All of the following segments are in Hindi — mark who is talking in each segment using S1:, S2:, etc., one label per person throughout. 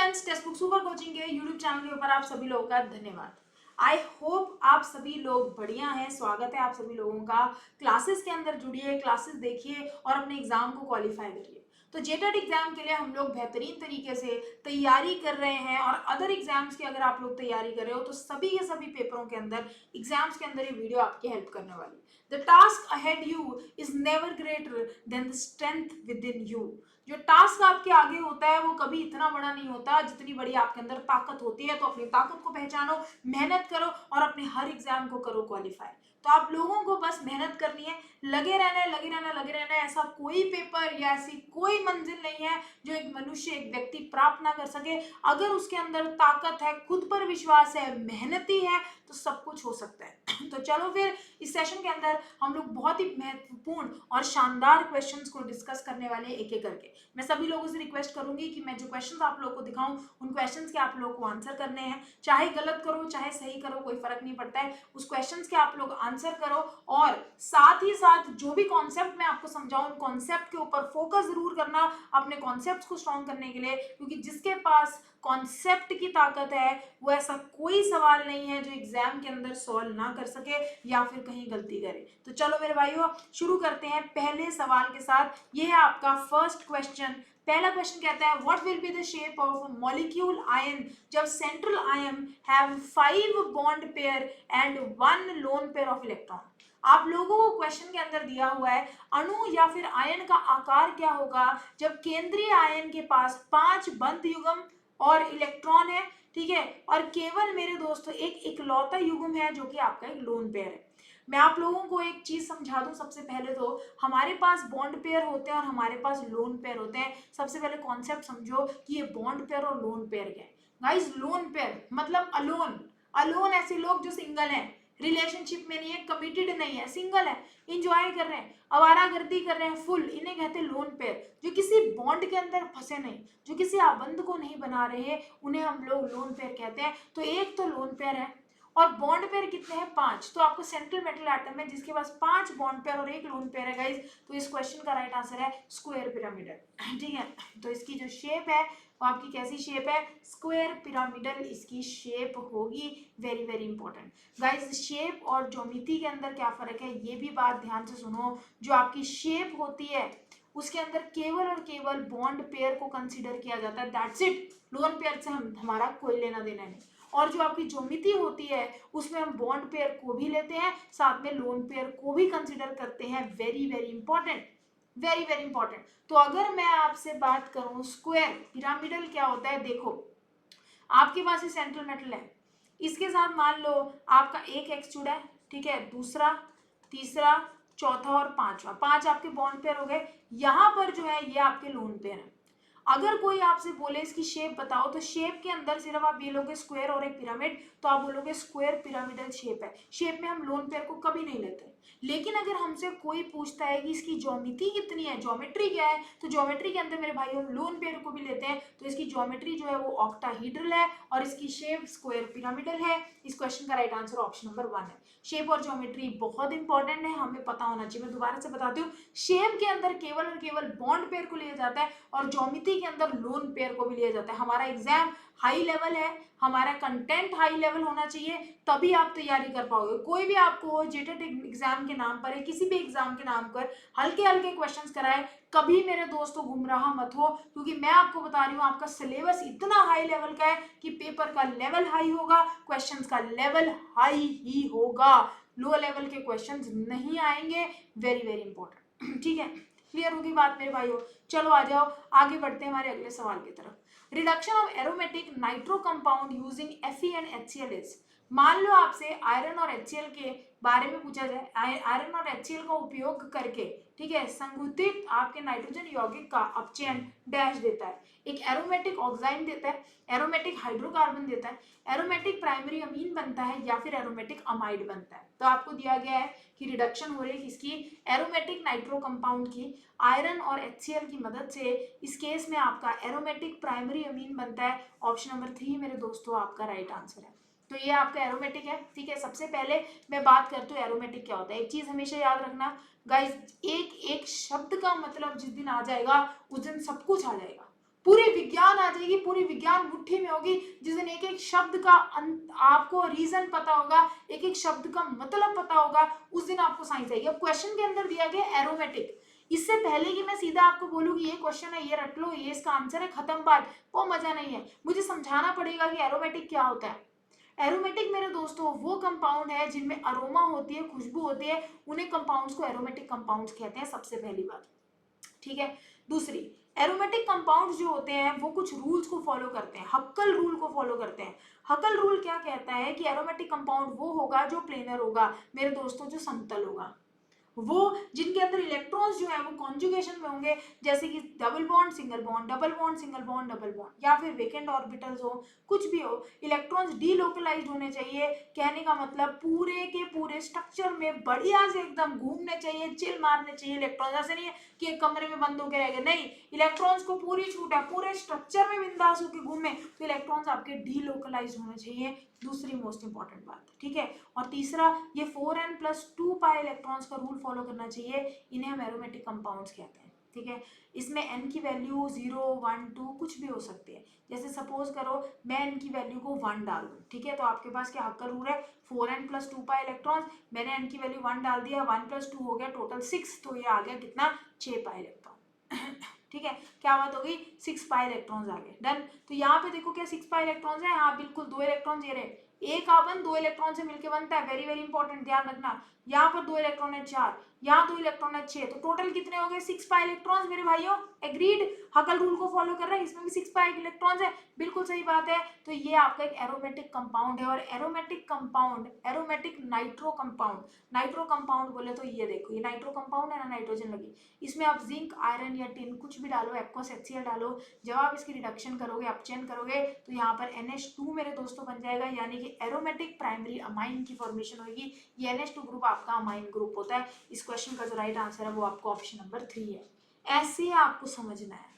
S1: Friends, text book super coaching के यूट्यूब चैनल के ऊपर आप सभी लोगों का धन्यवाद। आई होप आप सभी लोग बढ़िया हैं। स्वागत है आप सभी लोगों का। क्लासेस के अंदर जुड़िए, क्लासेस देखिए और अपने एग्जाम को क्वालिफाई करिए। तो जेटेट एग्जाम के लिए हम लोग बेहतरीन तरीके से तैयारी कर रहे हैं और अदर एग्जाम्स की अगर आप लोग तैयारी कर रहे हो तो सभी के सभी पेपरों के अंदर, एग्जाम्स के अंदर ये वीडियो आपकी हेल्प करने वाली है। The task ahead you is never greater than the strength with in you. जो टास्क आपके आगे होता है वो कभी इतना बड़ा नहीं होता जितनी बड़ी आपके अंदर ताकत होती है। तो अपनी ताकत को पहचानो, मेहनत करो और अपने हर एग्जाम को करो क्वालिफाई। तो आप लोगों को बस मेहनत करनी है, लगे रहना है, लगे रहना, लगे रहना है। ऐसा कोई पेपर या ऐसी कोई मंजिल नहीं है जो एक मनुष्य, एक व्यक्ति प्राप्त ना कर सके। अगर उसके अंदर ताकत है, खुद पर विश्वास है, मेहनती है, तो सब कुछ हो सकता है। तो चलो फिर इस सेशन के अंदर हम लोग बहुत ही महत्वपूर्ण और शानदार क्वेश्चंस को डिस्कस करने वाले हैं एक एक करके। मैं सभी लोगों से रिक्वेस्ट करूंगी कि मैं जो क्वेश्चंस आप लोगों को दिखाऊं उन क्वेश्चंस के आप लोगों को आंसर करने हैं। चाहे गलत करो चाहे सही करो, कोई फर्क नहीं पड़ता है। उस क्वेश्चंस के आप लोग आंसर करो और साथ ही साथ जो भी कॉन्सेप्ट मैं आपको समझाऊं उन कॉन्सेप्ट के ऊपर फोकस जरूर करना अपने कॉन्सेप्ट को स्ट्रॉन्ग करने के लिए, क्योंकि जिसके पास कॉन्सेप्ट की ताकत है वो ऐसा कोई सवाल नहीं है जो एग्जाम के अंदर सॉल्व ना कर सके या फिर कहीं गलती करे। तो चलो मेरे भाइयों शुरू करते हैं पहले सवाल के साथ। ये है आपका फर्स्ट क्वेश्चन। पहला क्वेश्चन कहता है what will be the shape of molecule ion जब central ion have 5 bond pair and 1 lone pair of electron. आप लोगों को क्वेश्चन के अंदर दिया हुआ है अणु या फिर आयन का आकार क्या होगा जब केंद्रीय आयन के पास 5 बंद युग्म और इलेक्ट्रॉन है, ठीक है, और केवल मेरे दोस्तों एक इकलौता युग्म है जो कि आपका एक लोन पेयर है। मैं आप लोगों को एक चीज समझा दूं। सबसे पहले तो हमारे पास बॉन्ड पेयर होते हैं और हमारे पास लोन पेयर होते हैं। सबसे पहले कॉन्सेप्ट समझो कि ये बॉन्ड पेयर और लोन पेयर क्या है। गाइस, लोन पेयर मतलब अलोन। अलोन ऐसे लोग जो सिंगल हैं, रिलेशनशिप में नहीं है, कमिटेड नहीं है, सिंगल है, इंजॉय कर रहे हैं, आवारागर्दी कर रहे हैं फुल, इन्हें कहते हैं लोन पेयर। जो किसी बॉन्ड के अंदर फंसे नहीं, जो किसी आबंध को नहीं बना रहे हैं, उन्हें हम लोग लोन पेयर कहते हैं। तो एक तो लोन पेयर है और बॉन्ड पेयर कितने हैं 5। तो आपको सेंट्रल मेटल एटम है जिसके पास 5 बॉन्ड पेयर और एक लोन पेयर है गाइस। तो इस क्वेश्चन का राइट आंसर है स्क्वायर पिरामिडल। ठीक है, तो इसकी जो शेप है वो आपकी कैसी शेप है, स्क्वायर पिरामिडल इसकी शेप होगी। Very very important guys. Shape और ज्योमेट्री के अंदर क्या फर्क है ये भी बात ध्यान से सुनो। जो आपकी शेप होती है उसके अंदर केवल और केवल बॉन्ड पेयर को कंसीडर किया जाता है, दैट्स इट। लोन पेयर से हमारा कोई लेना देना नहीं। और जो आपकी ज्योमेट्री होती है उसमें हम बॉन्ड पेयर को भी लेते हैं, साथ में लोन पेयर को भी कंसीडर करते हैं। Very very important, very very important. तो अगर मैं आपसे बात करूं स्क्वायर पिरामिडल क्या होता है, देखो आपके पास ये सेंट्रल मेटल है, इसके साथ मान लो आपका एक एक्स जुड़ा है, ठीक है, दूसरा, तीसरा, चौथा और पांचवा, 5 आपके बॉन्ड पेयर हो गए। यहां पर जो है ये आपके लोन पेयर है। अगर कोई आपसे बोले इसकी शेप बताओ तो शेप के अंदर सिर्फ आप ये लोगे स्क्वायर और एक पिरामिड, तो आप बोलोगे स्क्वायर पिरामिडल शेप है। शेप में हम लोन पेयर को कभी नहीं लेते। लेकिन अगर हमसे कोई पूछता है कि इसकी ज्योमेट्री कितनी है, ज्योमेट्री क्या है, तो ज्योमेट्री के अंदर मेरे भाई हम लोन पेयर को भी लेते हैं। तो इसकी ज्योमेट्री जो है वो ऑक्टाहीड्रल है और इसकी शेप स्क्वायर पिरामिडल है। इस क्वेश्चन का राइट आंसर ऑप्शन नंबर 1 है। शेप और ज्योमेट्री बहुत इंपॉर्टेंट है, हमें पता होना चाहिए। मैं दोबारा से बताती हूँ, शेप के अंदर केवल और केवल बॉन्ड पेयर को लिया जाता है और ज्योमेट्री के अंदर लोन पेयर को भी लिया जाता है। हमारा एग्जाम हाई लेवल है, हमारा कंटेंट हाई लेवल होना चाहिए, तभी आप तैयारी कर पाओगे। कोई भी आपको जेटेट एग्जाम के नाम पर या किसी भी एग्जाम के नाम पर हल्के हल्के क्वेश्चंस कराए, कभी मेरे दोस्तों गुमराह मत हो, क्योंकि मैं आपको बता रही हूँ आपका सिलेबस इतना हाई लेवल का है कि पेपर का लेवल हाई होगा, क्वेश्चंस का लेवल हाई ही होगा, लो लेवल के क्वेश्चंस नहीं आएंगे। Very very important. ठीक है, क्लियर होगी बात मेरे भाइयों। चलो आ जाओ, आगे बढ़ते हैं हमारे अगले सवाल की तरफ। Reduction of aromatic nitro compound using Fe and HCl is. मान लो आपसे आयरन और HCl के बारे में पूछा जाए, आयरन और HCl का उपयोग करके, ठीक है, संगुतित आपके नाइट्रोजन यौगिक का अपचयन डैश देता है। एक एरोमेटिक ऑक्साइड देता है, एरोमेटिक हाइड्रोकार्बन देता है, एरोमेटिक प्राइमरी अमीन बनता है या फिर एरोमेटिक अमाइड बनता है। तो आपको दिया गया है कि रिडक्शन हो रही है किसकी, एरोमेटिक नाइट्रो कंपाउंड की, आयरन और HCl की मदद से। इस केस में आपका एरोमेटिक प्राइमरी अमीन बनता है। ऑप्शन नंबर 3 मेरे दोस्तों आपका राइट आंसर है। तो ये आपका एरोमेटिक है। ठीक है, सबसे पहले मैं बात करती हूँ एरोमेटिक क्या होता है। एक चीज हमेशा याद रखना गाइस, एक एक शब्द का मतलब जिस दिन आ जाएगा उस दिन सब कुछ आ जाएगा, पूरे विज्ञान आ जाएगी जाएगी, पूरी विज्ञान मुट्ठी में होगी। जिस दिन एक एक शब्द का आपको रीजन पता होगा, एक एक शब्द का मतलब पता होगा, उस दिन आपको साइंस आएगी। अब क्वेश्चन के अंदर दिया गया एरोमेटिक, इससे पहले कि मैं सीधा आपको बोलूँ कि ये क्वेश्चन है, ये रट लो, ये इसका आंसर है, खत्म बात, वो मजा नहीं है। मुझे समझाना पड़ेगा कि एरोमेटिक क्या होता है। एरोमेटिक मेरे दोस्तों वो कंपाउंड है जिनमें अरोमा होती है, खुशबू होती है, उन्हें कंपाउंड्स को एरोमेटिक कंपाउंड्स कहते हैं, सबसे पहली बात, ठीक है। दूसरी, एरोमेटिक कंपाउंड्स जो होते हैं वो कुछ रूल्स को फॉलो करते हैं, हक्कल रूल को फॉलो करते हैं। हक्कल रूल क्या कहता है कि एरोमेटिक कंपाउंड वो होगा जो प्लेनर होगा मेरे दोस्तों, जो समतल होगा, वो जिनके अंदर इलेक्ट्रॉन्स जो है वो कॉन्जुगेशन में होंगे, जैसे कि double bond single bond, double bond single bond, double bond, या फिर वेकेंट ऑर्बिटल्स हो, कुछ भी हो, इलेक्ट्रॉन्स डीलोकलाइज्ड होने चाहिए। कहने का मतलब पूरे के पूरे स्ट्रक्चर में बढ़िया से एकदम घूमने चाहिए, चिल मारने चाहिए इलेक्ट्रॉन्स। ऐसे नहीं है कि एक कमरे में बंद होकर रह गए, नहीं, इलेक्ट्रॉन्स को पूरी छूट है, पूरे स्ट्रक्चर में बिंदास होकर घूमे, तो इलेक्ट्रॉन्स आपके डीलोकलाइज्ड होने चाहिए, दूसरी मोस्ट इंपॉर्टेंट बात, ठीक है। और तीसरा, ये 4n+2 पाई इलेक्ट्रॉन्स का रूल फॉलो करना चाहिए, इन्हें हम एरोमेटिक कंपाउंड्स कहते हैं, ठीक है। इसमें n की वैल्यू 0, 1, 2 कुछ भी हो सकती है। जैसे सपोज करो मैं n की वैल्यू को 1 डाल दूं, ठीक है, तो आपके पास क्या हक्का रूल है, 4n+2 पाई इलेक्ट्रॉन्स, मैंने n की वैल्यू 1 डाल दिया, 1+2 हो गया टोटल 6, तो ये आ गया कितना, 6 पाई इलेक्ट्रॉन ठीक है, क्या बात हो गई, 6 पाई इलेक्ट्रॉन्स आ गए, डन। तो यहाँ पे देखो क्या 6 पाई इलेक्ट्रॉन्स है, हाँ बिल्कुल, 2 इलेक्ट्रॉन दे रहे, एक कार्बन 2 इलेक्ट्रॉन से मिलकर बनता है, वेरी वेरी इंपॉर्टेंट, ध्यान रखना। यहाँ पर 2 इलेक्ट्रॉन है 4, यहाँ 2 इलेक्ट्रॉन है 6, तो टोटल कितने हो गए, 6 पाई इलेक्ट्रॉन्स मेरे भाइयों, एग्रीड, हकल रूल को फॉलो कर रहे हैं, इसमें भी 6 पाई इलेक्ट्रॉन्स है, बिल्कुल सही बात है। तो ये आपका एक एरोमेटिक कंपाउंड है, और aromatic compound, aromatic nitro compound, nitro compound बोले तो ये देखो, ये नाइट्रो कंपाउंड है ना, नाइट्रोजन लगी, इसमें आप जिंक, आयरन या टिन कुछ भी डालो, एक्वस HCl डालो, जब आप इसकी रिडक्शन करोगे, अपचयन करोगे, तो यहाँ पर NH2 मेरे दोस्तों बन जाएगा, यानी कि एरोमेटिक प्राइमरी अमाइन की फॉर्मेशन होगी। ये NH2 ग्रुप आपका अमाइन ग्रुप होता है। इस क्वेश्चन का जो राइट आंसर है वो आपको ऑप्शन नंबर 3 है। ऐसे आपको समझना है,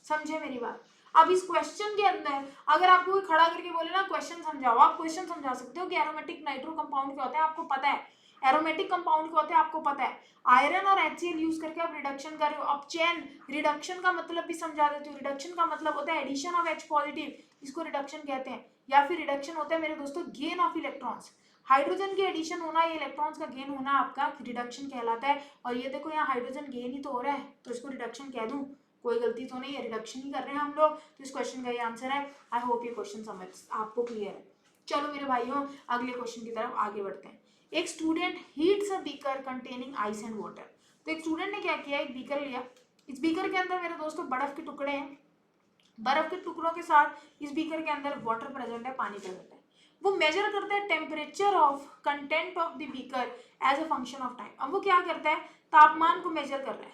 S1: समझे मेरी बात। अब इस क्वेश्चन के अंदर अगर आपको कोई खड़ा करके बोले ना क्वेश्चन समझाओ, आप क्वेश्चन समझा सकते हो कि एरोमेटिक नाइट्रो कंपाउंड क्या होता है, आपको पता है, एरोमेटिक कंपाउंड क्या होते हैं आपको पता है, आयरन और HCl यूज करके आप रिडक्शन कर रहे हो, अब चेन, रिडक्शन का मतलब भी समझा देते हो, रिडक्शन का मतलब होता है एडिशन ऑफ H पॉजिटिव, इसको रिडक्शन कहते हैं, या फिर रिडक्शन होता है मेरे दोस्तों गेन ऑफ इलेक्ट्रॉन्स, हाइड्रोजन की एडिशन होना, ये इलेक्ट्रॉन्स का गेन होना आपका रिडक्शन कहलाता है। और ये देखो यहाँ हाइड्रोजन गेन ही तो हो रहा है, तो इसको रिडक्शन कह दूं, कोई गलती तो नहीं है, रिडक्शन ही कर रहे हैं हम लोग, तो इस क्वेश्चन का ये आंसर है। आई होप ये क्वेश्चन समझ आपको क्लियर है। चलो मेरे भाइयों अगले क्वेश्चन की तरफ आगे बढ़ते हैं। एक student heats a beaker containing ice and water, तो एक स्टूडेंट ने क्या किया, एक बीकर लिया, इस बीकर के अंदर मेरे दोस्तों बर्फ के टुकड़े हैं, बर्फ के टुकड़ों के साथ इस बीकर के अंदर वाटर प्रेजेंट है, पानी प्रेजेंट है, वो मेजर करता है temperature of content of the beaker as a function of time. अब वो क्या करता है, तापमान को मेजर कर रहा है,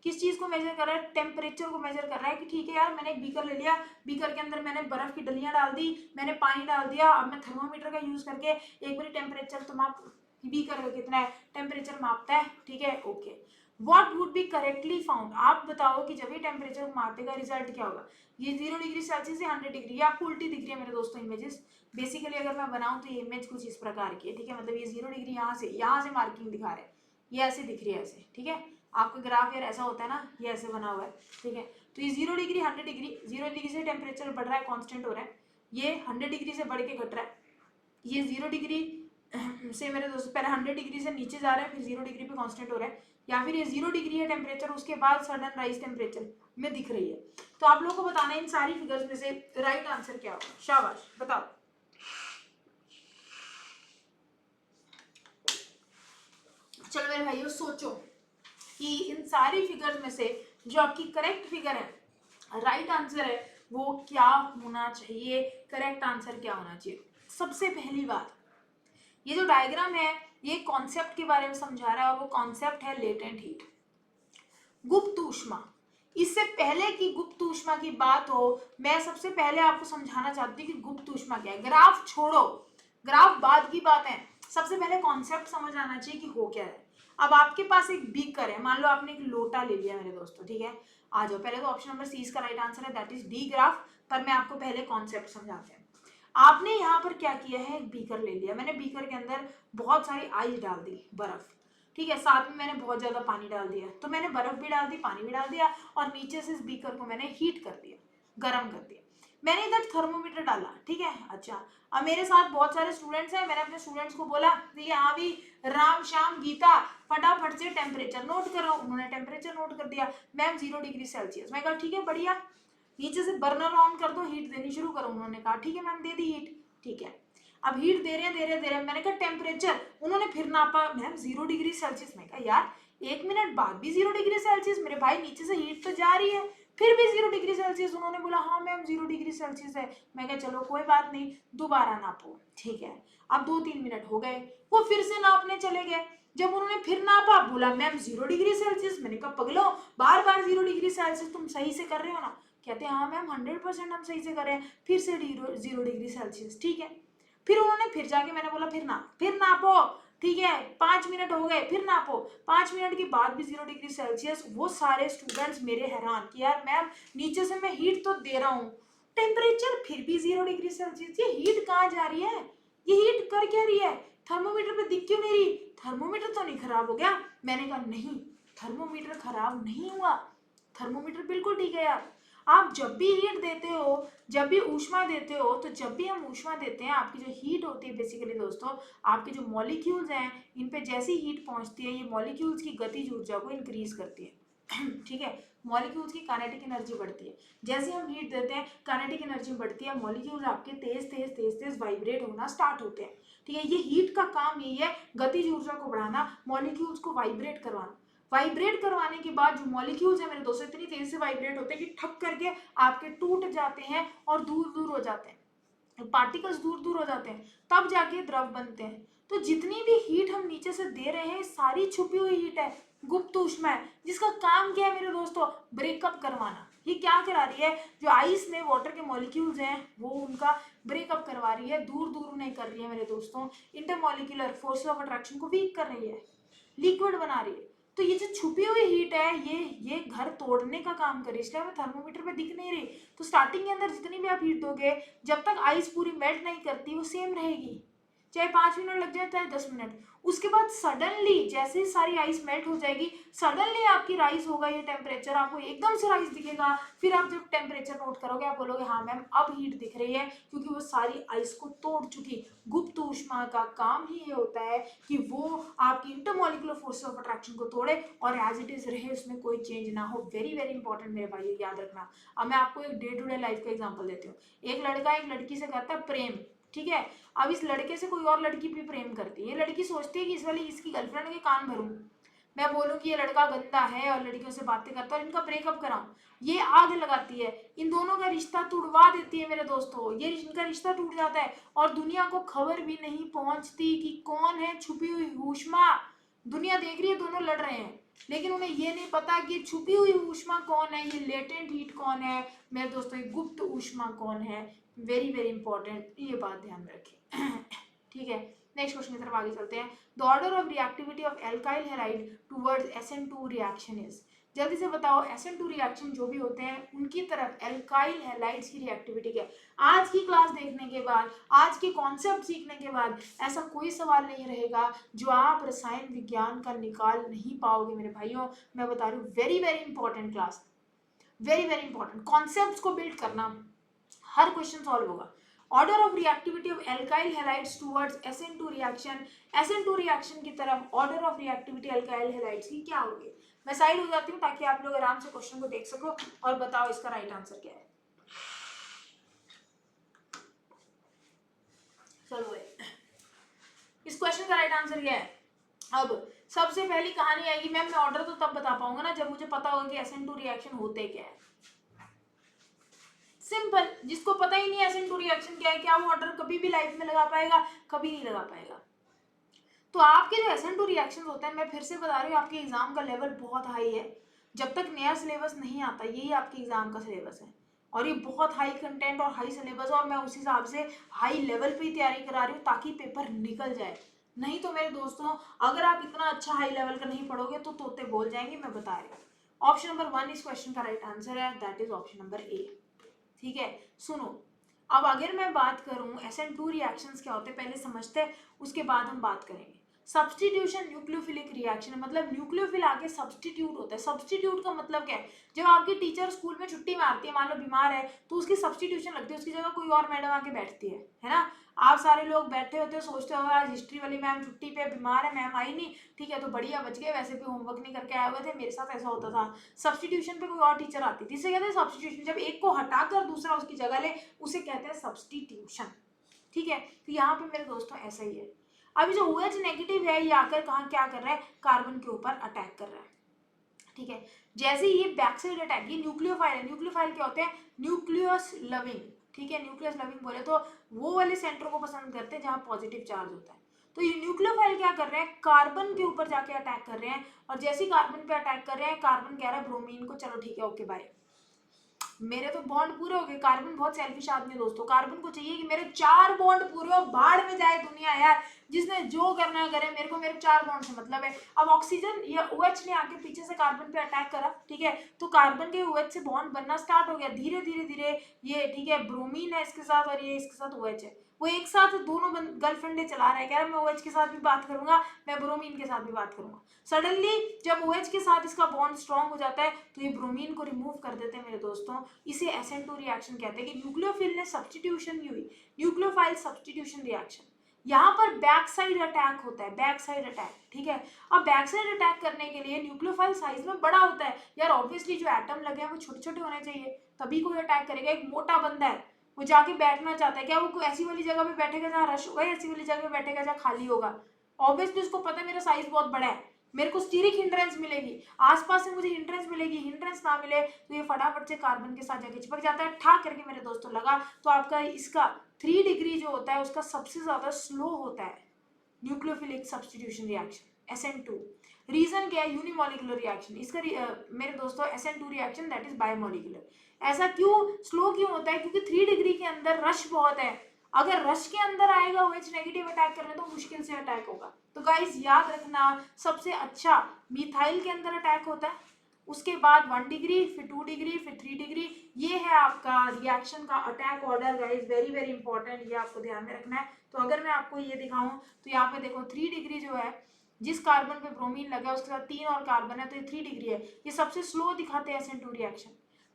S1: किस चीज को मेजर कर रहा है, टेम्परेचर को मेजर कर रहा है, कि ठीक है यार मैंने एक बीकर ले लिया, बीकर के अंदर मैंने बर्फ की डलियां डाल दी, मैंने पानी डाल दिया, अब मैं थर्मोमीटर का यूज करके एक बार टेम्परेचर तो माप, बीकर का कितना है टेम्परेचर मापता है, ठीक है, okay. What would be correctly found, आप बताओ कि जब ये टेम्परेचर मापेगा रिजल्ट क्या होगा। ये 0 डिग्री सेल्सियस से 100 डिग्री, ये आपको उल्टी दिख रही है मेरे दोस्तों इमेजेस, बेसिकली अगर मैं बनाऊं तो ये इमेज कुछ इस प्रकार की है, ठीक है, मतलब ये 0 डिग्री यहाँ से मार्किंग दिखा रहे हैं, ये ऐसे दिख रही है ऐसे, ठीक है, आपका ग्राफ यार ऐसा होता है ना, ये ऐसे बना हुआ है, ठीक है। तो ये 0 डिग्री 100 डिग्री, 0 डिग्री से टेम्परेचर बढ़ रहा है, कांस्टेंट हो रहा है, ये 100 डिग्री से बढ़ के घट रहा है, ये 0 डिग्री से मेरे दोस्तों पहले 100 डिग्री से नीचे जा रहा है, फिर 0 डिग्री पे कांस्टेंट हो रहा है, या फिर ये 0 डिग्री है टेम्परेचर, उसके बाद सडन राइज टेम्परेचर में दिख रही है। तो आप लोगों को बताना है इन सारी फिगर्स में से राइट आंसर क्या होगा, शाबाश बताओ। चलो मेरे भाइयों सोचो कि इन सारी फिगर्स में से जो आपकी करेक्ट फिगर है, राइट आंसर है, वो क्या होना चाहिए, करेक्ट आंसर क्या होना चाहिए। सबसे पहली बात, ये जो डायग्राम है ये कॉन्सेप्ट के बारे में समझा रहा है, और वो कॉन्सेप्ट है लेटेंट हीट, गुप्त ऊष्मा। इससे पहले कि गुप्त ऊष्मा की बात हो, मैं सबसे पहले आपको समझाना चाहती हूँ कि गुप्त ऊष्मा क्या है। ग्राफ छोड़ो, ग्राफ बाद की बात है, सबसे पहले कॉन्सेप्ट समझ आना चाहिए कि हो क्या है। अब आपके पास एक बीकर है, मान लो आपने एक लोटा ले लिया मेरे दोस्तों, ठीक है, आ जाओ, पहले तो ऑप्शन नंबर सी इसका राइट आंसर है, दैट इज डी ग्राफ, पर मैं आपको पहले कॉन्सेप्ट समझाते हैं। आपने यहाँ पर क्या किया है, एक बीकर ले लिया, मैंने बीकर के अंदर बहुत सारी आइस डाल दी, बर्फ, ठीक है, साथ में मैंने बहुत ज्यादा पानी डाल दिया, तो मैंने बर्फ भी डाल दी, पानी भी डाल दिया, और नीचे से इस बीकर को मैंने हीट कर दिया, गर्म कर दिया। मैंने इधर थर्मोमीटर डाला, ठीक है। अच्छा, अब मेरे साथ बहुत सारे स्टूडेंट्स हैं, मैंने अपने स्टूडेंट्स को बोला ठीक है, हाँ भी राम श्याम गीता फटाफट से टेम्परेचर नोट करो। उन्होंने टेम्परेचर नोट कर दिया, मैम 0 डिग्री सेल्सियस। मैं कहा ठीक है बढ़िया, नीचे से बर्नर ऑन कर दो, हीट देनी शुरू करो। उन्होंने कहा ठीक है मैम, दे दी हीट, ठीक है। अब हीट दे रहे हैं दे रहे हैं दे रहे हैं, मैंने कहा टेम्परेचर, उन्होंने फिर नापा, मैम 0 डिग्री सेल्सियस। मैं कहा यार 1 मिनट बाद भी 0 डिग्री सेल्सियस, मेरे भाई नीचे से हीट तो जा रही है, फिर भी 0 डिग्री सेल्सियस। उन्होंने बोला हाँ मैम 0 डिग्री सेल्सियस है। मैं कहा चलो कोई बात नहीं, दोबारा नापो, ठीक है। अब 2-3 मिनट हो गए, वो फिर से नापने चले गए। जब उन्होंने फिर नापा, बोला मैम 0 डिग्री सेल्सियस। मैंने कहा पगलो, बार बार 0 डिग्री सेल्सियस, तुम सही से कर रहे हो ना? कहते हैं हाँ मैम 100% हम सही से कर रहे हैं। फिर से 0 डिग्री सेल्सियस, ठीक है। फिर उन्होंने फिर जाके, मैंने बोला फिर नापो, ठीक है। 5 मिनट हो गए, फिर नापो, 5 मिनट के बाद भी 0 डिग्री सेल्सियस। वो सारे स्टूडेंट्स मेरे हैरान कि यार मैम नीचे से मैं हीट तो दे रहा हूँ, टेम्परेचर फिर भी 0 डिग्री सेल्सियस, ये हीट कहाँ जा रही है, ये हीट कर क्या रही है, थर्मोमीटर पे दिख क्यों नहीं रही, थर्मोमीटर तो नहीं खराब हो गया? मैंने कहा नहीं, थर्मोमीटर खराब नहीं हुआ, थर्मोमीटर बिल्कुल ठीक है यार। आप जब भी हीट देते हो, जब भी ऊष्मा देते हो, तो जब भी हम ऊष्मा देते हैं, आपकी जो हीट होती है बेसिकली दोस्तों, आपके जो मॉलिक्यूल्स हैं, इन पे जैसी हीट पहुंचती है, ये मॉलिक्यूल्स की गतिज ऊर्जा को इंक्रीज करती है ठीक है, मॉलिक्यूल्स की काइनेटिक एनर्जी बढ़ती है। जैसे हम हीट देते हैं, काइनेटिक एनर्जी बढ़ती है, मॉलिक्यूल्स आपके तेज तेज तेज तेज वाइब्रेट होना स्टार्ट होते हैं, ठीक है। ये हीट का काम यही है, गतिज ऊर्जा को बढ़ाना, मॉलिक्यूल्स को वाइब्रेट करवाना। वाइब्रेट करवाने के बाद जो मॉलिक्यूल्स है मेरे दोस्तों, इतनी तेजी से वाइब्रेट होते हैं कि ठप करके आपके टूट जाते हैं और दूर दूर हो जाते हैं, पार्टिकल्स दूर दूर हो जाते हैं, तब जाके द्रव बनते हैं। तो जितनी भी हीट हम नीचे से दे रहे हैं, सारी छुपी हुई हीट है, गुप्त ऊष्मा है, जिसका काम क्या है मेरे दोस्तों, ब्रेकअप करवाना। ये क्या करा रही है, जो आइस में वाटर के मॉलिक्यूल्स हैं, वो उनका ब्रेकअप करवा रही है, दूर दूर नहीं कर रही है मेरे दोस्तों, इंटरमॉलिक्यूलर फोर्स ऑफ अट्रैक्शन को वीक कर रही है, लिक्विड बना रही है। तो ये जो छुपी हुई हीट है, ये घर तोड़ने का काम करे, इसलिए हमें थर्मोमीटर पे दिख नहीं रही। तो स्टार्टिंग के अंदर जितनी भी आप हीट दोगे, जब तक आइस पूरी मेल्ट नहीं करती, वो सेम रहेगी, चाहे 5 मिनट लग जाए चाहे 10 मिनट। उसके बाद सडनली जैसे ही सारी आइस मेल्ट हो जाएगी, सडनली आपकी राइज होगा ये टेम्परेचर, आपको एकदम से राइज दिखेगा। फिर आप जब टेम्परेचर नोट करोगे, आप बोलोगे हाँ मैम अब हीट दिख रही है, क्योंकि वो सारी आइस को तोड़ चुकी। गुप्त ऊष्मा का काम ही ये होता है कि वो आपकी इंटरमॉलिक्यूलर फोर्स ऑफ अट्रैक्शन को तोड़े और एज इट इज रहे, उसमें कोई चेंज ना हो। वेरी वेरी इंपॉर्टेंट मेरे भाई, याद रखना। अब मैं आपको एक डे टू डे लाइफ का एग्जांपल देती हूँ। एक लड़का एक लड़की से करता है प्रेम, ठीक है। अब इस लड़के से कोई और लड़की भी प्रेम करती है, ये लड़की सोचती है कि इस वाली इसकी गर्लफ्रेंड के कान भरूं, मैं बोलूं कि ये लड़का गंदा है और लड़कियों से बातें करता है और इनका ब्रेकअप कराऊं। ये आग लगाती है, इन दोनों का रिश्ता तुड़वा देती है मेरे दोस्तों, ये इनका रिश्ता टूट जाता है और दुनिया को खबर भी नहीं पहुंचती कि कौन है छुपी हुई ऊष्मा। दुनिया देख रही है दोनों लड़ रहे हैं, लेकिन उन्हें ये नहीं पता कि छुपी हुई ऊष्मा कौन है, ये लेटेंट हीट कौन है मेरे दोस्तों, ये गुप्त ऊष्मा कौन है। वेरी वेरी इंपॉर्टेंट, ये बात ध्यान में रखें ठीक है। नेक्स्ट क्वेश्चन की तरफ आगे चलते हैं। The order of reactivity of alkyl halide towards SN2 reaction is. जल्दी से बताओ, SN2 रिएक्शन जो भी होते हैं उनकी तरफ एल्काइल हैलाइड्स की रिएक्टिविटी क्या है? आज की क्लास देखने के बाद, आज के कॉन्सेप्ट सीखने के बाद ऐसा कोई सवाल नहीं रहेगा जो आप रसायन विज्ञान का निकाल नहीं पाओगे मेरे भाइयों। मैं बता रही हूँ, very very important class, very very important. Concepts को बिल्ड करना, हर क्वेश्चन सॉल्व होगा। Order of reactivity of alkyl halides towards SN2 reaction, SN2 reaction की तरफ order of reactivity alkyl halides की क्या होगी? मैं साइड हो जाती हूँ ताकि आप लोग आराम से क्वेश्चन को देख सको और बताओ इसका राइट आंसर क्या है। चलो इस क्वेश्चन का राइट आंसर क्या है? अब सबसे पहली कहानी आएगी, मैम मैं ऑर्डर तो तब बता पाऊंगा ना जब मुझे पता होगा कि SN2 रिएक्शन होते क्या है। सिंपल, जिसको पता ही नहीं है SN2 रिएक्शन क्या है, क्या वो ऑर्डर कभी भी लाइफ में लगा पाएगा? कभी नहीं लगा पाएगा। तो आपके जो SN2 रिएक्शन होते हैं, मैं फिर से बता रही हूँ, आपके एग्जाम का लेवल बहुत हाई है। जब तक नया सिलेबस नहीं आता, यही आपके एग्जाम का सिलेबस है और ये बहुत हाई कंटेंट और हाई सिलेबस, और मैं उस हिसाब से हाई लेवल पे तैयारी करा रही हूँ ताकि पेपर निकल जाए। नहीं तो मेरे दोस्तों, अगर आप इतना अच्छा हाई लेवल का नहीं पढ़ोगे तो तोते बोल जाएंगे, मैं बता रही हूँ। ऑप्शन नंबर 1 इस क्वेश्चन का राइट आंसर है, that is option number A. ठीक है, सुनो। अब अगर मैं बात करूं SN2 रिएक्शंस क्या होते हैं, पहले समझते हैं, उसके बाद हम बात करेंगे। सब्स्टिट्यूशन न्यूक्लियोफिलिक रिएक्शन है, मतलब न्यूक्लियोफिल आके सब्स्टिट्यूट होता है। सब्स्टिट्यूट का मतलब क्या है, जब आपकी टीचर स्कूल में छुट्टी मारती है, मान लो बीमार है, तो उसकी सब्स्टिट्यूशन लगती है, उसकी जगह कोई और मैडम आके बैठती है ना। आप सारे लोग बैठे होते हो, सोचते हो आज हिस्ट्री वाली मैम छुट्टी पे बीमार है, मैम आई नहीं, ठीक है तो बढ़िया बच गए, वैसे भी होमवर्क नहीं करके आए हुए थे, मेरे साथ ऐसा होता था। सब्स्टिट्यूशन पे कोई और टीचर आती थी, इसे कहते हैं सब्स्टिट्यूशन। जब एक को हटाकर दूसरा उसकी जगह ले, उसे कहते हैं सब्स्टिट्यूशन, ठीक है। तो यहाँ पे मेरे दोस्तों ऐसा ही है। अभी जो OH नेगेटिव है, ये आकर कहाँ क्या कर रहा है, कार्बन के ऊपर अटैक कर रहा है, ठीक है। जैसे ये बैक साइड अटैक, ये न्यूक्लियोफाइल है। न्यूक्लियोफाइल क्या होते हैं, न्यूक्लियस लविंग, ठीक है। न्यूक्लियस लविंग बोले तो वो वाले सेंटर को पसंद करते हैं जहां पॉजिटिव चार्ज होता है। तो ये न्यूक्लियोफाइल क्या कर रहे हैं, कार्बन के ऊपर जाके अटैक कर रहे हैं, और जैसे ही कार्बन पे अटैक कर रहे हैं, कार्बन कह रहा है ब्रोमीन को चलो ठीक है ओके बाय, मेरे तो बॉन्ड पूरे हो गए। कार्बन बहुत सेल्फिश आदमी है दोस्तों, कार्बन को चाहिए कि मेरे 4 बॉन्ड पूरे हो, बाढ़ में जाए दुनिया यार, जिसने जो करना है करे, मेरे को मेरे 4 बॉन्ड से मतलब है। अब ऑक्सीजन या OH ने आके पीछे से कार्बन पे अटैक करा, ठीक है, तो कार्बन के OH से बॉन्ड बनना स्टार्ट हो गया धीरे धीरे धीरे, ये ठीक है ब्रोमीन है इसके साथ और ये इसके साथ OH है, वो एक साथ दोनों गर्लफ्रेंडे चला रहा है, कह रहा है मैं OH के साथ भी बात करूंगा, मैं ब्रोमीन के साथ भी बात करूंगा। सडनली जब OH के साथ इसका बॉन्ड स्ट्रांग हो जाता है, तो ये ब्रोमीन को रिमूव कर देते हैं मेरे दोस्तों। इसे SN2 रिएक्शन कहते हैं कि न्यूक्लियोफिल ने सब्स्टिट्यूशन नहीं हुई, न्यूक्लियोफाइल सब्स्टिट्यूशन रिएक्शन। यहाँ पर बैक साइड अटैक होता है, बैक साइड अटैक, ठीक है। अब बैक साइड अटैक करने के लिए न्यूक्लियोफाइल साइज में बड़ा होता है यार, ऑब्वियसली जो एटम लगे हैं वो छोटे छोटे होने चाहिए, तभी कोई अटैक करेगा। एक मोटा बंदा है, वो जाके बैठना चाहता है, क्या वो कोई ऐसी वाली जगह पे बैठेगा जहाँ रश होगा, ऐसी वाली जगह पे बैठेगा जहाँ खाली होगा? ऑब्वियसली उसको पता है मेरा साइज बहुत बड़ा है, मेरे को स्टीरिक हिंड्रेंस मिलेगी, आसपास से मुझे हिंड्रेंस मिलेगी, हिंड्रेंस ना मिले तो ये फटाफट से कार्बन के साथ जाके चिपक जाता है, ठाक करके मेरे दोस्तों लगा। तो आपका इसका 3 डिग्री जो होता है उसका सबसे ज्यादा स्लो होता है nucleophilic substitution reaction SN2। Reason क्या है, यूनिमोलिकुलर रिएक्शन इसका मेरे दोस्तों SN2 reaction that is biomolecular. ऐसा क्यों स्लो क्यों होता है, क्योंकि 3 डिग्री के अंदर रश बहुत है, अगर रश के अंदर आएगा OH नेगेटिव अटैक करने तो मुश्किल से अटैक होगा। तो गाइस याद रखना, सबसे अच्छा मिथाइल के अंदर अटैक होता है, उसके बाद 1 डिग्री, फिर 2 डिग्री, फिर 3 डिग्री। ये है आपका रिएक्शन का attack order guys, very very important, ये आपको ध्यान में रखना है। तो अगर मैं आपको ये दिखाऊं तो यहाँ पे देखो 3 डिग्री जो है, जिस कार्बन पे ब्रोमीन लगा है उसके साथ 3 और कार्बन है, तो ये 3 डिग्री है, ये सबसे स्लो दिखाते हैं SN2 रिएक्शन।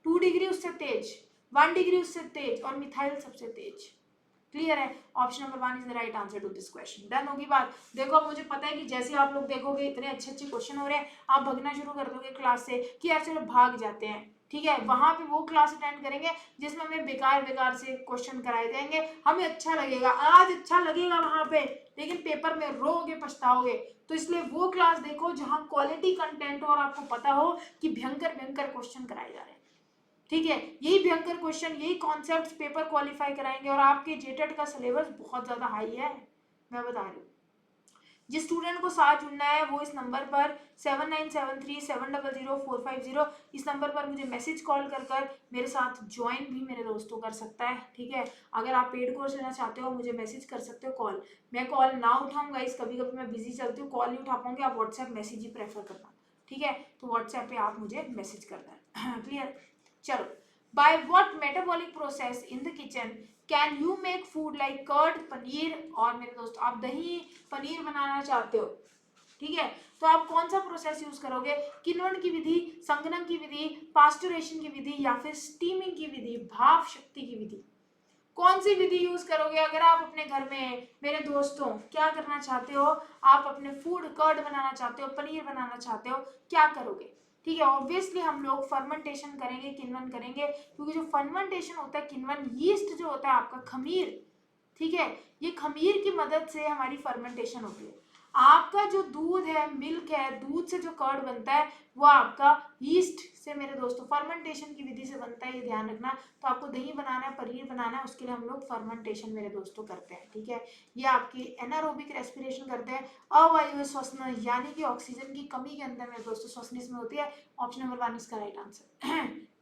S1: 2 डिग्री उससे तेज, 1 डिग्री उससे तेज, और मिथाइल सबसे तेज। क्लियर है, option number 1 is the right answer to this question. Done होगी बात। देखो अब मुझे पता है कि जैसे आप लोग देखोगे इतने अच्छे अच्छे क्वेश्चन हो रहे हैं, आप भगना शुरू कर दोगे क्लास से कि यार चलो भाग जाते हैं, ठीक है। वहां पे वो क्लास अटेंड करेंगे जिसमें हमें बेकार बेकार से क्वेश्चन कराए जाएंगे, हमें अच्छा लगेगा, आज अच्छा लगेगा वहां पे, लेकिन पेपर में रोगे पछताओगे। तो इसलिए वो क्लास देखो जहां क्वालिटी कंटेंट हो और आपको पता हो कि भयंकर भयंकर क्वेश्चन कराए जा रहे हैं, ठीक है। यही भयंकर क्वेश्चन, यही कॉन्सेप्ट्स पेपर क्वालिफाई कराएंगे, और आपके जेटेड का सिलेबस बहुत ज्यादा हाई है, मैं बता रही हूँ। जिस स्टूडेंट को साथ जुड़ना है वो इस नंबर पर 7973700450, इस नंबर पर मुझे मैसेज कॉल कर कर मेरे साथ ज्वाइन भी मेरे दोस्तों कर सकता है, ठीक है। अगर आप पेड कोर्स लेना चाहते हो मुझे मैसेज कर सकते हो, कॉल, मैं कॉल ना उठाऊंगा इस, कभी कभी मैं बिजी चलती हूँ, कॉल नहीं उठा पाऊंगी, आप व्हाट्सएप मैसेज ही प्रेफर करना, ठीक है। तो व्हाट्सएप पे आप मुझे मैसेज करना है क्लियर। चलो, by what metabolic process in the kitchen can you make food like curd, paneer, और मेरे दोस्त आप दही पनीर बनाना चाहते हो, ठीक है, तो आप कौन सा प्रोसेस यूज करोगे, किण्वन की विधि, संगणन की विधि, पास्चुरेशन की विधि, या फिर स्टीमिंग की विधि, भाप शक्ति की विधि, कौन सी विधि यूज करोगे? अगर आप अपने घर में मेरे दोस्तों क्या करना चाहते हो, आप अपने फूड कर्ड बनाना चाहते हो, पनीर बनाना चाहते हो, क्या करोगे? ठीक है, ऑब्वियसली हम लोग फर्मेंटेशन करेंगे, किण्वन करेंगे, क्योंकि जो फर्मेंटेशन होता है, किण्वन यीस्ट जो होता है आपका खमीर, ठीक है, ये खमीर की मदद से हमारी फर्मेंटेशन होती है। आपका जो दूध है, मिल्क है, दूध से जो कर्ड बनता है वो आपका यीस्ट से मेरे दोस्तों फर्मेंटेशन की विधि से बनता है, ये ध्यान रखना। तो आपको दही बनाना है, पनीर बनाना है, उसके लिए हम लोग फर्मेंटेशन मेरे दोस्तों करते हैं, ठीक है। ये आपकी एनारोबिक रेस्पिरेशन करते हैं, अवायवीय श्वसन, यानी कि ऑक्सीजन की कमी के अंदर मेरे दोस्तों श्वसन इसमें होती है। ऑप्शन नंबर 1 इसका राइट आंसर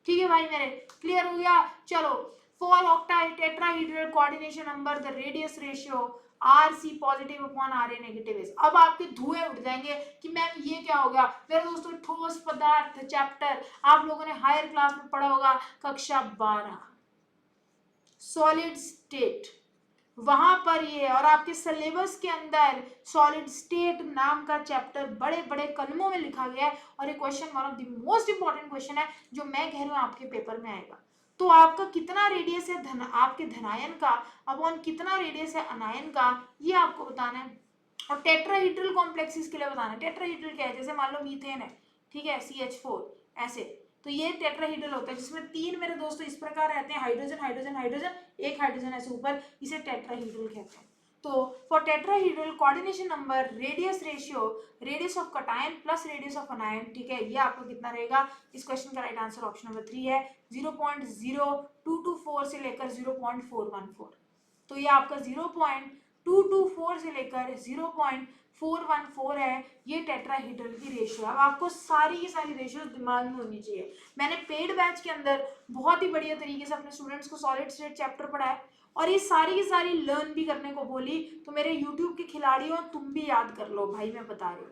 S1: ठीक है भाई मेरे, क्लियर हो गया। चलो, for octyl tetrahedral coordination number the radius ratio RC positive upon RA negative is. अब आपके धुएं उठ जाएंगे कि मैम ये क्या होगा। मेरे दोस्तों ठोस पदार्थ चैप्टर आप लोगों ने हायर क्लास में पढ़ा होगा, कक्षा 12, सॉलिड स्टेट वहां पर ये, और आपके सिलेबस के अंदर सॉलिड स्टेट नाम का चैप्टर बड़े बड़े कलमों में लिखा गया है, और ये question one of the most important question है जो मैं कह रही हूँ आपके पेपर में आएगा। तो आपका कितना रेडियस है आपके धनायन का अपॉन कितना रेडियस है अनायन का, ये आपको बताना है। और टेट्राहीड्रल कॉम्प्लेक्सेस के लिए बताना है। टेट्राहीड्रल क्या है, जैसे मान लो मीथेन है, ठीक है, CH4 ऐसे, तो ये टेट्राहीड्रल होता है जिसमें 3 मेरे दोस्तों इस प्रकार रहते हैं, हाइड्रोजन हाइड्रोजन हाइड्रोजन, एक हाइड्रोजन ऐसे ऊपर, इसे टेट्राहीड्रल कहते हैं। तो for tetrahedral coordination number radius ratio radius of cation plus radius of अनायन, ठीक है, ये आपको कितना रहेगा। इस क्वेश्चन का राइट आंसर ऑप्शन नंबर 3 है, 0.0224 से लेकर 0.414। तो ये आपका 0.224 से लेकर 0.414 है, ये टेट्राहीड्रल की रेशियो है। अब आपको सारी की सारी रेशियो दिमाग में होनी चाहिए। मैंने पेड बैच के अंदर बहुत ही बढ़िया तरीके से अपने स्टूडेंट्स को सॉलिड स्टेट चैप्टर पढ़ाया, और ये सारी की सारी लर्न भी करने को बोली। तो मेरे यूट्यूब के खिलाड़ियों, तुम भी याद कर लो भाई, मैं बता रही हूँ।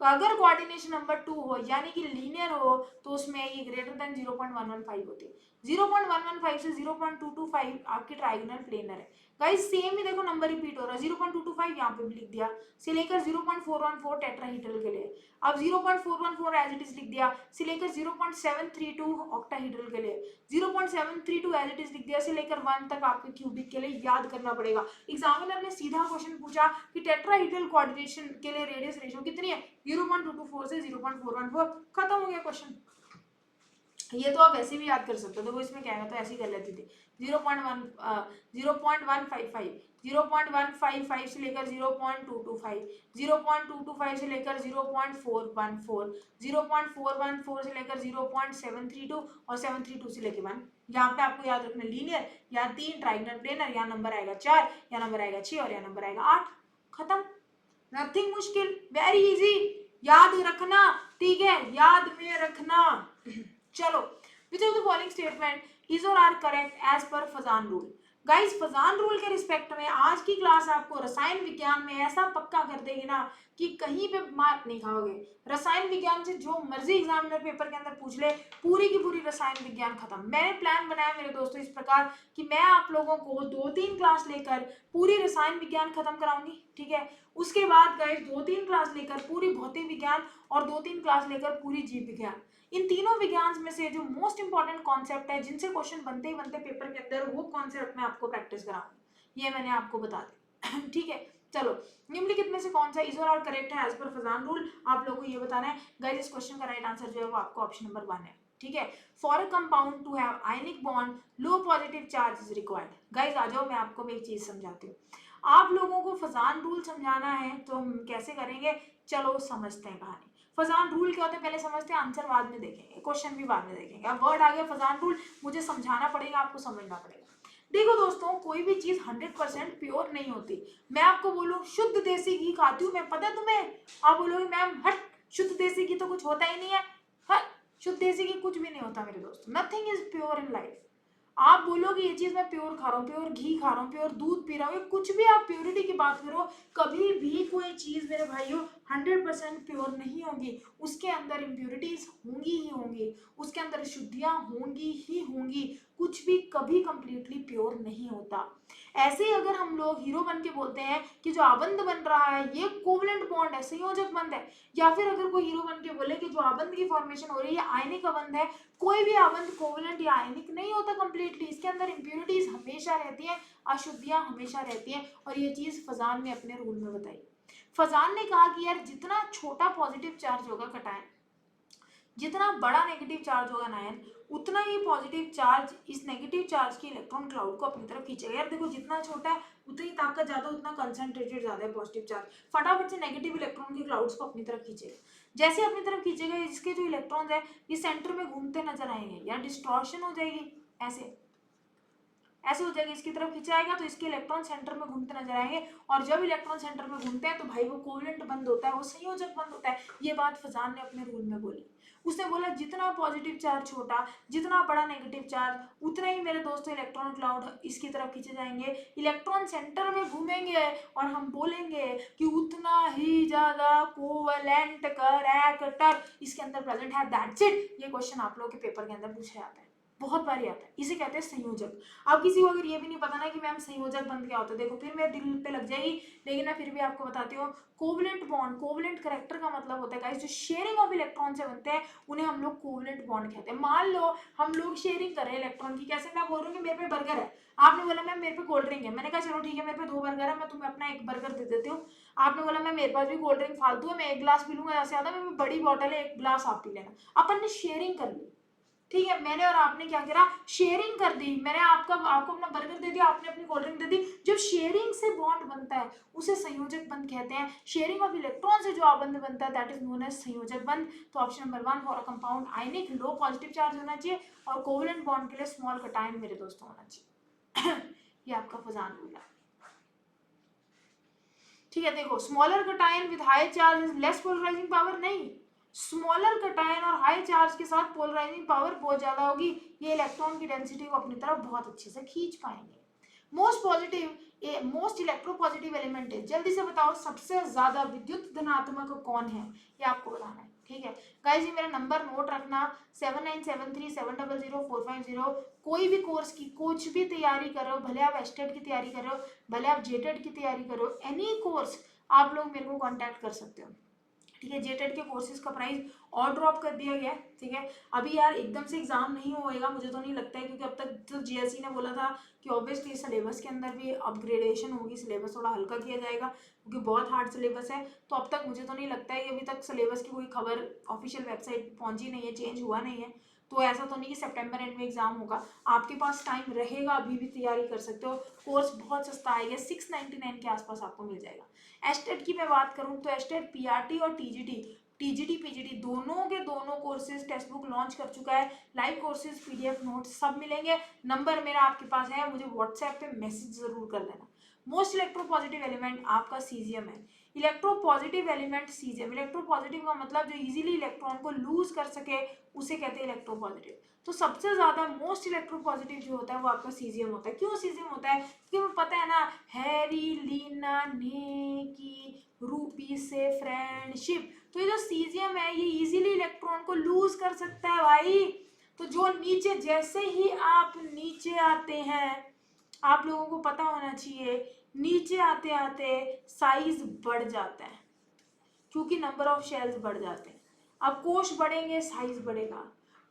S1: तो अगर कोऑर्डिनेशन नंबर 2 हो यानी कि लीनियर हो, तो उसमें ये ग्रेटर देन 0.115 होती है। 0.115 से 0.225 आपकी ट्राइगोनल प्लेनर है। गाइस सेम ही देखो नंबर रिपीट हो रहा है, 0.225 यहाँ पे भी लिख दिया, से लेकर 0.414 टेट्राहीड्रल के लिए। अब 0.414 एज इट इज लिख दिया, से लेकर 0.732 ऑक्टाहीड्रल के लिए, 0.732 एज इट इज लिख दिया, से लेकर 1 तक आपके क्यूबिक के लिए याद करना पड़ेगा। एग्जामिनर ने सीधा क्वेश्चन पूछा कि टेट्राहीड्रल कोऑर्डिनेशन के लिए रेडियस रेशियो कितनी है, 0.224 से 0.414, खत्म हो गया क्वेश्चन। ये तो आप ऐसे भी याद कर सकते हो, देखो इसमें क्या है, तो ऐसे ही कर लेती थी। 0.155 0.155 से लेकर 0.225, 0.225 से लेकर 0.414, 0.414 से लेकर 0.732 और 732 से लेकर 1। यहाँ पे आपको याद रखना लीनियर, या 3 ट्राइगोनल प्लेनर, यहाँ नंबर आएगा 4, यहाँ नंबर आएगा 6 और यहाँ नंबर आएगा 8, खत्म। नथिंग मुश्किल, वेरी इजी, याद रखना, ठीक है, याद में रखना। चलो, which of the following statement is और are correct as per Fajans rule. Guys Fajans rule के रिस्पेक्ट में आज की क्लास आपको रसायन विज्ञान में ऐसा पक्का कर देगी ना कि कहीं पे मार्क नहीं खाओगे। रसायन विज्ञान से जो मर्जी एग्जामिनर पेपर के अंदर पूछ ले, पूरी की पूरी रसायन विज्ञान खत्म। मैंने प्लान बनाया मेरे दोस्तों इस प्रकार कि मैं आप लोगों को 2-3 क्लास लेकर पूरी रसायन विज्ञान खत्म कराऊंगी, ठीक है। उसके बाद गाइस 2-3 क्लास लेकर पूरी भौतिक विज्ञान और 2-3 क्लास लेकर पूरी जीव विज्ञान। इन तीनों विज्ञान में से जो मोस्ट इंपॉर्टेंट कॉन्सेप्ट है, जिनसे क्वेश्चन बनते ही बनते पेपर के अंदर, वो कॉन्सेप्ट मैं आपको प्रैक्टिस कराऊंगी, ये मैंने आपको बता दिया। ठीक है, चलो, निम्नलिखित में से कौन सा इज और करेक्ट है एज पर फजान रूल, आप लोगों को ये बताना है। गाइस इस क्वेश्चन का राइट आंसर जो है वो आपको ऑप्शन नंबर 1 है, ठीक है। For a compound to have ionic bond low positive charge is required. Guys आ जाओ, मैं आपको एक चीज समझाती हूँ। आप लोगों को फजान रूल समझाना है तो हम कैसे करेंगे, चलो समझते हैं कहानी। फजान रूल क्या होता है पहले समझते हैं, आंसर बाद में देखेंगे, क्वेश्चन भी बाद में देखेंगे। अब वर्ड आ गया फजान रूल, मुझे समझाना पड़ेगा, आपको समझना पड़ेगा। देखो दोस्तों, कोई भी चीज 100% प्योर नहीं होती। मैं आपको बोलूं शुद्ध देसी घी खाती हूँ मैं, पता है तुम्हें, आप बोलोगे मैम हट, शुद्ध देसी घी तो कुछ होता ही नहीं है, हट, शुद्ध देसी घी कुछ भी नहीं होता मेरे दोस्त, nothing is pure in life. आप बोलोगे ये चीज मैं प्योर खा रहा हूँ, प्योर घी खा रहा हूँ, प्योर दूध पी रहा हूँ, कुछ भी आप प्योरिटी की बात करो, कभी भी कोई चीज मेरे भाइयों 100% प्योर नहीं होगी। उसके अंदर इम्प्योरिटीज होंगी ही होंगी, उसके अंदर शुद्धियां होंगी ही होंगी, कुछ भी कभी कंप्लीटली प्योर नहीं होता। ऐसे ही अगर हम लोग हीरो बन के बोलते हैं कि जो आबंध बन रहा है ये कोवलेंट बॉन्ड है, संयोजक बंध है, या फिर अगर कोई हीरो बन के बोले कि जो आबंध की फॉर्मेशन हो रही है आयनिक आबंध है, कोई भी आबंध कोवलेंट या आयनिक नहीं होता कंप्लीटली, इसके अंदर इंप्योरिटीज हमेशा रहती हैं, अशुद्धियां हमेशा रहती हैं, और ये चीज फजान ने अपने रूल में बताई। फजान ने कहा कि यार जितना छोटा पॉजिटिव चार्ज होगा कटायन, जितना बड़ा नेगेटिव चार्ज होगा नायन, उतना ही पॉजिटिव चार्ज इस नेगेटिव चार्ज की इलेक्ट्रॉन क्लाउड को अपनी तरफ खींचेगा। यार देखो जितना छोटा है उतनी ताकत ज्यादा, उतना कंसंट्रेटेड ज्यादा है पॉजिटिव चार्ज, फटाफट से नेगेटिव इलेक्ट्रॉन के क्लाउड्स को अपनी तरफ खींचेगा। जैसे अपनी तरफ खींचेगा, इसके जो इलेक्ट्रॉन है ये सेंटर में घूमते नजर आएंगे, या डिस्टॉर्शन हो जाएगी, ऐसे ऐसे हो जाएगी, इसकी तरफ खिंचाएगा तो इसके इलेक्ट्रॉन सेंटर में घूमते नजर आएंगे, और जब इलेक्ट्रॉन सेंटर में घूमते हैं तो भाई वो कोवलेंट बंद होता है, वो संयोजक बंद होता है। ये बात फजान ने अपने रूल में बोली। उसने बोला जितना पॉजिटिव चार्ज छोटा, जितना बड़ा नेगेटिव चार्ज, उतना ही मेरे दोस्तों इलेक्ट्रॉन क्लाउड इसकी तरफ खींचे जाएंगे, इलेक्ट्रॉन सेंटर में घूमेंगे, और हम बोलेंगे कि उतना ही ज्यादा कोवलेंट करैक्टर इसके अंदर प्रेजेंट है। That's it. ये क्वेश्चन आप लोगों के पेपर के अंदर पूछा जाता है। बहुत बार आता है, इसे कहते हैं संयोजक। अब किसी को अगर ये भी नहीं पता ना कि मैम संयोजक बंध क्या होता है, देखो फिर मेरे दिल पे लग जाएगी, लेकिन मैं फिर भी आपको बताती हूँ। कोवलेंट बॉन्ड, कोवलेंट करैक्टर का मतलब होता है गाइस जो शेयरिंग ऑफ इलेक्ट्रॉन से बनते हैं उन्हें हम लोग कोवलेंट बॉन्ड कहते हैं। मान लो हम लोग शेयरिंग कर रहे हैं इलेक्ट्रॉन की, कैसे, मैं बोल रही हूँ कि मेरे पे बर्गर है, आपने बोला मैम मेरे पे कोल्ड ड्रिंक है, मैंने कहा चलो ठीक है मेरे पे 2 बर्गर है, मैं तुम्हें अपना 1 बर्गर दे देती हूँ। आपने बोला मैम मेरे पास भी कोल्ड ड्रिंक फालतू है, मैं 1 गिलास पी लूंगा, ज्यादा से ज्यादा मैं बड़ी बॉटल है 1 गिलास आप पी लेना। अपन ने शेयरिंग कर ली, ठीक है, मैंने और आपने क्या करा, शेयरिंग कर दी, मैंने आपको अपना बर्गर दे दिया, आपने अपनी कोल्ड ड्रिंक दे दी। जब शेयरिंग से बॉन्ड बनता है उसे संयोजक बंध कहते हैं। शेयरिंग ऑफ इलेक्ट्रॉन से जो आबंध बनता है दैट इज नोन एज संयोजक बंध। तो option number 1 for a compound ionic low positive charge होना चाहिए और कोवलेंट बॉन्ड के लिए स्मॉल कटायन मेरे दोस्तों होना चाहिए। ये आपका फजान हो गया, ठीक है। देखो smaller cation with high charge is less polarising power, नहीं, स्मॉलर कटायन और हाई चार्ज के साथ पोलराइजिंग पावर बहुत ज्यादा होगी, ये इलेक्ट्रॉन की डेंसिटी को अपनी तरफ बहुत अच्छे से खींच पाएंगे। Most positive most electropositive element है, जल्दी से बताओ सबसे ज्यादा विद्युत धनात्मक कौन है, ये आपको बताना है, ठीक है। गाइस ये मेरा नंबर नोट रखना 7973700450। कोई भी कोर्स की कुछ भी तैयारी कर रहे हो, भले आप एस्टेट की तैयारी कर रहे हो, भले आप जेटेड की तैयारी कर रहे हो, एनी कोर्स आप लोग मेरे को कांटेक्ट कर सकते हो, ठीक है। जेटेड के कोर्सेज का प्राइस और ड्रॉप कर दिया गया है, ठीक है। अभी यार एकदम से एग्जाम नहीं होएगा मुझे तो नहीं लगता है, क्योंकि अब तक तो जीएससी ने बोला था कि ऑब्वियसली सिलेबस के अंदर भी अपग्रेडेशन होगी, सिलेबस थोड़ा हल्का किया जाएगा क्योंकि बहुत हार्ड सिलेबस है। तो अब तक मुझे तो नहीं लगता है कि अभी तक सिलेबस की कोई खबर ऑफिशियल वेबसाइट पहुंची नहीं है, चेंज हुआ नहीं है। तो ऐसा तो नहीं कि सितंबर एंड में एग्जाम होगा, आपके पास टाइम रहेगा, अभी भी तैयारी कर सकते हो। कोर्स बहुत सस्ता आएगा, 699 के आसपास आपको मिल जाएगा। एस्टेट की मैं बात करूं तो एस्टेट पीआरटी और टीजीटी पीजीटी दोनों के दोनों कोर्सेज टेक्स्ट बुक लॉन्च कर चुका है, लाइव कोर्सेज पीडीएफ नोट्स सब मिलेंगे। नंबर मेरा आपके पास है, मुझे व्हाट्सएप पे मैसेज जरूर कर देना। मोस्ट इलेक्ट्रोपॉजिटिव एलिमेंट आपका सीजियम है। इलेक्ट्रोपॉजिटिव एलिमेंट सीजियम, इलेक्ट्रोपॉजिटिव का मतलब जो इजीली इलेक्ट्रॉन को लूज कर सके उसे कहते हैं इलेक्ट्रोपॉजिटिव। तो सबसे ज्यादा मोस्ट इलेक्ट्रोपॉजिटिव जो होता है वो आपका सीजियम होता है। क्यों सीजियम होता है, क्योंकि पता है ना, हैरी लीना ने की रूपी से फ्रेंडशिप, तो ये जो सीजियम है ये इजीली इलेक्ट्रॉन को लूज कर सकता है भाई। तो जो नीचे, जैसे ही आप नीचे आते हैं, आप लोगों को पता होना चाहिए, नीचे आते आते साइज बढ़ जाता है क्योंकि नंबर ऑफ शेल्स बढ़ जाते हैं। अब कोश बढ़ेंगे साइज बढ़ेगा।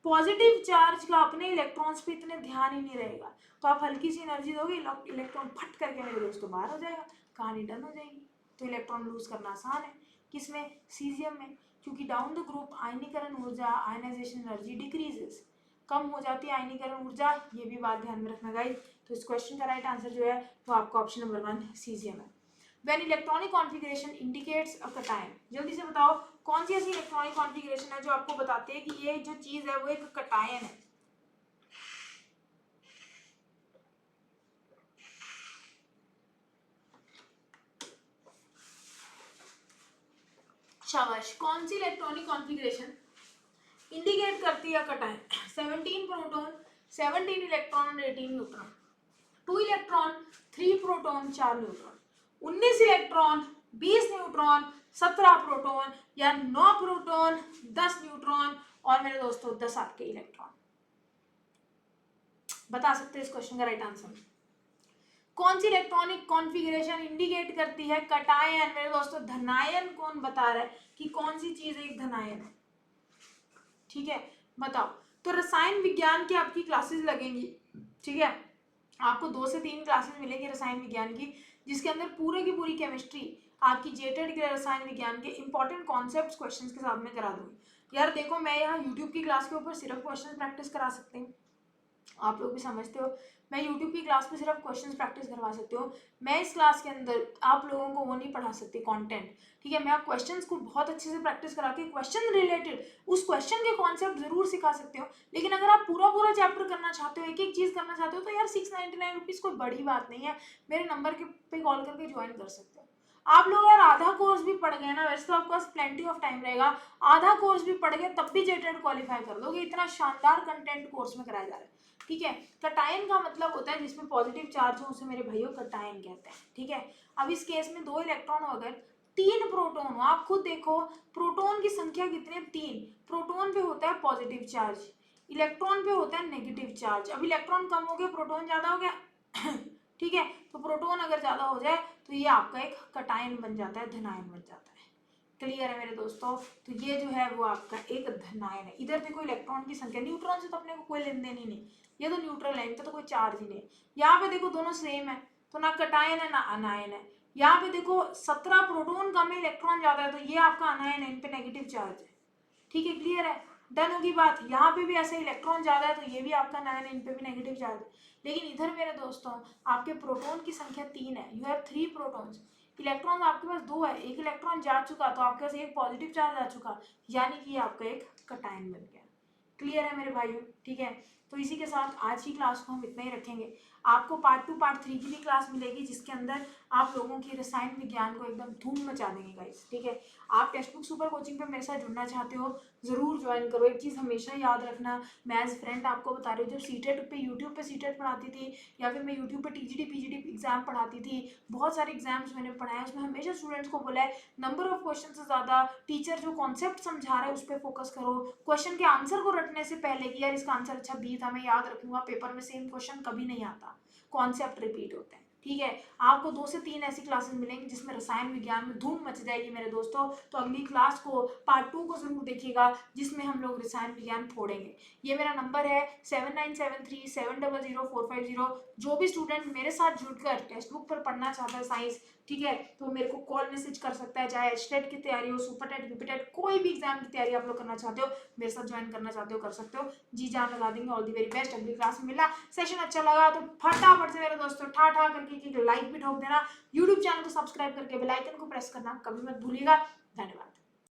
S1: पॉजिटिव चार्ज का अपने इलेक्ट्रॉन्स पे इतने ध्यान ही नहीं रहेगा, तो आप हल्की सी एनर्जी दोगे इलेक्ट्रॉन फट करके मेरे दोस्तों बाहर हो जाएगा, कहानी डन हो जाएगी। तो इलेक्ट्रॉन लूज करना आसान है, किसमें, सीजियम में, क्योंकि डाउन द ग्रुप आयनीकरण ऊर्जा आयनाइजेशन एनर्जी डिक्रीजेस, कम हो जाती है आयनीकरण ऊर्जा, ये भी बात ध्यान में रखना गाइस। तो इस क्वेश्चन का राइट आंसर जो है वो आपका ऑप्शन नंबर 1 सीजियम है। When electronic configuration indicates a cation, जल्दी से बताओ कौन सी ऐसी इलेक्ट्रॉनिक कॉन्फ़िगरेशन है जो आपको बताते हैं कि ये जो चीज है वो एक कटायन है। शाबाश, कौन सी इलेक्ट्रॉनिक कॉन्फ़िगरेशन इंडिकेट करती है कटायन? 17 प्रोटॉन, 17 इलेक्ट्रॉन और 18 neutron, 2 electron, 3 proton, 4 neutron, 19 electron, 20 neutron, 17 proton या 9 प्रोटॉन, 10 न्यूट्रॉन और मेरे दोस्तों 10 आपके इलेक्ट्रॉन। बता सकते हैं इस क्वेश्चन का राइट आंसर? कौन सी इलेक्ट्रॉनिक कॉन्फ़िगरेशन इंडिकेट करती है कटायन? मेरे दोस्तों धनायन कौन बता रहा है कि कौन सी चीज एक धनायन है? ठीक है, बताओ। तो रसायन विज्ञान की आपकी क्लासेस लगेंगी, ठीक है, आपको 2 से 3 क्लासेस मिलेंगी रसायन विज्ञान की, जिसके अंदर पूरे की पूरी केमिस्ट्री आपकी जेटेड के रसायन विज्ञान के इंपॉर्टेंट कॉन्सेप्ट्स क्वेश्चंस के साथ में करा दूंगी। यार देखो मैं यहाँ यूट्यूब की क्लास के ऊपर सिर्फ क्वेश्चन प्रैक्टिस करा सकती हूँ, आप लोग भी समझते हो, मैं यूट्यूब की क्लास में सिर्फ क्वेश्चंस प्रैक्टिस करवा सकती हूँ। मैं इस क्लास के अंदर आप लोगों को वो नहीं पढ़ा सकती कंटेंट, ठीक है। मैं आप क्वेश्चंस को बहुत अच्छे से प्रैक्टिस करा के क्वेश्चन रिलेटेड उस क्वेश्चन के कॉन्सेप्ट जरूर सिखा सकते हो, लेकिन अगर आप पूरा पूरा चैप्टर करना चाहते हो, एक एक चीज करना चाहते हो, तो यार 699 रुपीज़ कोई बड़ी बात नहीं है, मेरे नंबर के पे कॉल करके ज्वाइन कर सकते हो। आप लोग यार आधा कोर्स भी पढ़ गए ना, वैसे तो आपके पास प्लेंटी ऑफ टाइम रहेगा, आधा कोर्स भी पढ़ गए तब भी जेटेड क्वालिफाई कर लोगे, इतना शानदार कंटेंट कोर्स में कराया जा रहा है, ठीक है। कटायन का मतलब होता है जिसमें पॉजिटिव चार्ज हो उसे मेरे भाइयों कटायन कहते हैं, ठीक है। अब इस केस में 2 इलेक्ट्रॉन हो, अगर 3 प्रोटॉन हो, आप खुद देखो प्रोटॉन की संख्या कितने, 3, प्रोटॉन पे होता है पॉजिटिव चार्ज, इलेक्ट्रॉन पे होता है नेगेटिव चार्ज। अब इलेक्ट्रॉन कम हो गया, प्रोटॉन ज्यादा हो गया ठीक है, तो प्रोटॉन अगर ज्यादा हो जाए तो ये आपका एक कटायन बन जाता है, धनायन बन जाता है। क्लियर है मेरे दोस्तों? तो ये जो है वो आपका एक धनायन है। इधर देखो इलेक्ट्रॉन की संख्या, न्यूट्रॉन से तो अपने को कोई लेन देन ही नहीं, ये तो न्यूट्रल है, इनका तो कोई चार्ज ही नहीं। यहाँ पे देखो दोनों सेम है, तो ना कटायन है ना अनायन है। यहाँ पे देखो 17 प्रोटॉन कम है, इलेक्ट्रॉन ज्यादा है, तो ये आपका अनायन है, इन पे नेगेटिव चार्ज है। ठीक है, क्लियर है, डन होगी बात। यहाँ पे भी ऐसे इलेक्ट्रॉन ज्यादा है, तो ये भी आपका अनायन है, इन पे भी नेगेटिव चार्ज है। लेकिन इधर मेरे दोस्तों आपके प्रोटॉन की संख्या 3 है, यू हैव 3 प्रोटॉन्स। इलेक्ट्रॉन आपके पास 2 है, एक इलेक्ट्रॉन जा चुका, तो आपके पास एक पॉजिटिव चार्ज आ चुका, यानी कि आपका एक कटायन बन गया। क्लियर है मेरे भाइयों? ठीक है, तो इसी के साथ आज की क्लास को हम इतना ही रखेंगे। आपको पार्ट 2 पार्ट 3 की भी क्लास मिलेगी, जिसके अंदर आप लोगों की रसायन विज्ञान को एकदम धूम मचा देंगे गाइस। ठीक है, आप टेक्स्ट बुक सुपर कोचिंग पे मेरे साथ जुड़ना चाहते हो, जरूर ज्वाइन करो। एक चीज़ हमेशा याद रखना, मैं एज फ्रेंड आपको बता रही हूँ, जब सीटेट पे यूट्यूब पे सीटेट पढ़ाती थी, या फिर मैं यूट्यूब पे टीजीटी पीजीटी एग्जाम पढ़ाती थी, बहुत सारे एग्जाम्स मैंने पढ़ाए, उसमें हमेशा स्टूडेंट्स को बोला है नंबर ऑफ क्वेश्चन से ज़्यादा टीचर जो कॉन्सेप्ट समझा रहा है उस पर फोकस करो। क्वेश्चन के आंसर को रटने से पहले कि यार इसका आंसर अच्छा बी था, मैं याद रखूंगा, पेपर में सेम क्वेश्चन कभी नहीं आता, कॉन्सेप्ट रिपीट होते हैं। ठीक है, आपको 2 से 3 ऐसी क्लासेस मिलेंगी जिसमें रसायन विज्ञान में धूम मच जाएगी मेरे दोस्तों। तो अगली क्लास को पार्ट 2 को जरूर देखिएगा, जिसमें हम लोग रसायन विज्ञान फोड़ेंगे। ये मेरा नंबर है 7973700450। जो भी स्टूडेंट मेरे साथ जुड़कर टेक्स्ट बुक पर पढ़ना चाहता है साइंस, ठीक है, तो मेरे को कॉल मैसेज कर सकता है, चाहे एचटेट की तैयारी हो, सुपर टेट, यूपीटेट, कोई भी एग्जाम की तैयारी आप लोग करना चाहते हो, मेरे साथ ज्वाइन करना चाहते हो, कर सकते हो। जी जान लगा देंगे। All the very best. अगली क्लास में मिला। सेशन अच्छा लगा तो फटाफट से मेरे दोस्तों ठा ठा करके एक लाइक भी ठोक देना, यूट्यूब चैनल को सब्सक्राइब करके बेल आइकन को प्रेस करना कभी मत भूलिएगा। धन्यवाद।